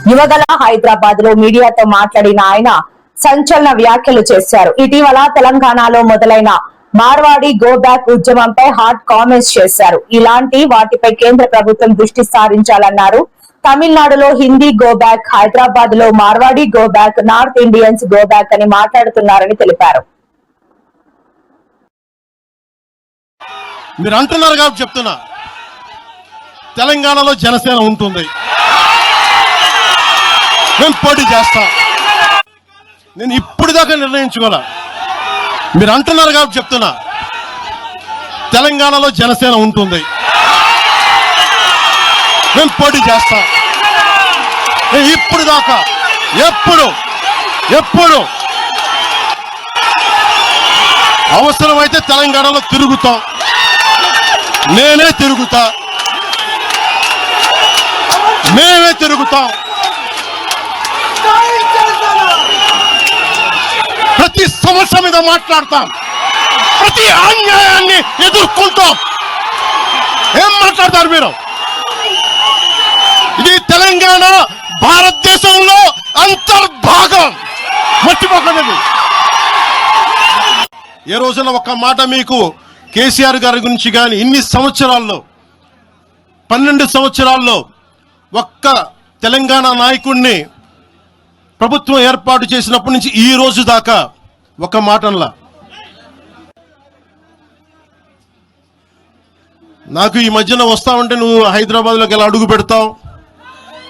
యువగల హైదరాబాద్ లో మీడియాతో మాట్లాడిన ఆయన సంచలన వ్యాఖ్యలు చేశారు. ఇటీవల తెలంగాణలో మొదలైన మార్వాడి గో బ్యాక్ ఉద్యమంపై హాట్ కామెంట్స్ చేశారు. ఇలాంటి వాటిపై కేంద్ర ప్రభుత్వం దృష్టి సారించాలన్నారు. తమిళనాడులో హిందీ గో బ్యాక్, హైదరాబాద్ లో Marwari go back, north Indians go back అని మాట్లాడుతున్నారని తెలిపారు. మీరు అంటున్నారు కాబట్టి చెప్తున్నా, తెలంగాణలో జనసేన ఉంటుంది, మేము పోటీ చేస్తాం. నేను ఇప్పుడు దాకా నిర్ణయించుకోలే. మీరు అంటున్నారు కాబట్టి చెప్తున్నా, తెలంగాణలో జనసేన ఉంటుంది, మేము పోటీ చేస్తాం. ఇప్పుడు దాకా ఎప్పుడు అవసరమైతే తెలంగాణలో తిరుగుతాం, నేనే తిరుగుతా, మేమే తిరుగుతాం. ప్రతి సమస్య మీద మాట్లాడతాం, ప్రతి అన్యాయాన్ని ఎదుర్కొంటాం. ఏం మాట్లాడతారు మీరు? ఇది తెలంగాణ భారతదేశంలో అంతర్భాగం, మర్చిపోకండి. ఏ రోజున ఒక్క మాట మీకు కేసీఆర్ గారి గురించి కానీ ఇన్ని సంవత్సరాల్లో 12 సంవత్సరాల్లో ఒక్క తెలంగాణ నాయకుడిని ప్రభుత్వం ఏర్పాటు చేసినప్పటి నుంచి ఈ రోజు దాకా ఒక మాటలా నాకు ఈ మధ్యన వస్తా ఉంటే నువ్వు హైదరాబాద్లోకి ఎలా అడుగు పెడతావు,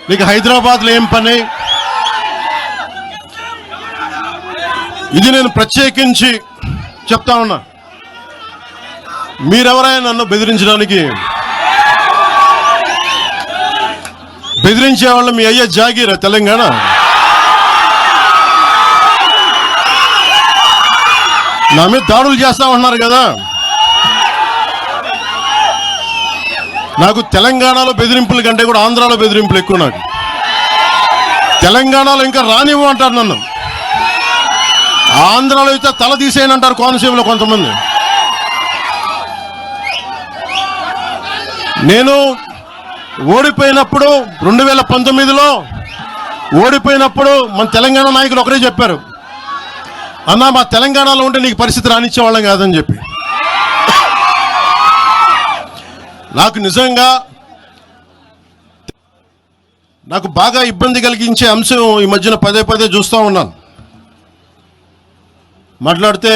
నీకు హైదరాబాద్లో ఏం పని? ఇది నేను ప్రత్యేకించి చెప్తా ఉన్నా. మీరెవరైనా నన్ను బెదిరించే వాళ్ళు మీ అయ్యే జాగీరా తెలంగాణ? నా మీద దాడులు చేస్తా ఉన్నారు కదా. నాకు తెలంగాణలో బెదిరింపుల కంటే కూడా ఆంధ్రాలో బెదిరింపులు ఎక్కువ. నాకు తెలంగాణలో ఇంకా రానివ్వు అంటారు నన్ను, ఆంధ్రాలో అయితే తల తీసేయని అంటారు కోనసీమలో కొంతమంది. నేను ఓడిపోయినప్పుడు 2019లో ఓడిపోయినప్పుడు మన తెలంగాణ నాయకులు ఒకరే చెప్పారు, అన్నా మా తెలంగాణలో ఉంటే నీకు పరిస్థితి రానిచ్చేవాళ్ళం కాదని చెప్పి. నాకు నిజంగా నాకు బాగా ఇబ్బంది కలిగించే అంశం ఈ మధ్యన పదే చూస్తూ ఉన్నాను. మాట్లాడితే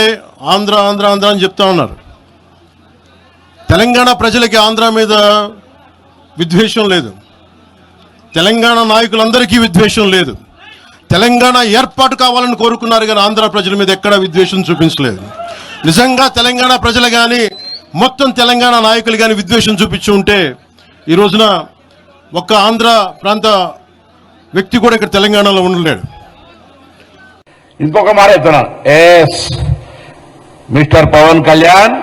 ఆంధ్ర ఆంధ్ర ఆంధ్ర అని చెప్తా ఉన్నారు. తెలంగాణ ప్రజలకి ఆంధ్ర మీద విద్వేషం లేదు, తెలంగాణ నాయకులందరికీ విద్వేషం లేదు. తెలంగాణ ఏర్పాటు కావాలని కోరుకున్నారు కానీ ఆంధ్ర ప్రజల మీద ఎక్కడా విద్వేషం చూపించలేదు. నిజంగా తెలంగాణ ప్రజలు కానీ మొత్తం తెలంగాణ నాయకులు కానీ విద్వేషం చూపించి ఉంటే ఈ రోజున ఒక్క ఆంధ్ర ప్రాంత వ్యక్తి కూడా ఇక్కడ తెలంగాణలో ఉండలేడు. ఇంకొక మాట చెప్తున్నాను, మిస్టర్ పవన్ కళ్యాణ్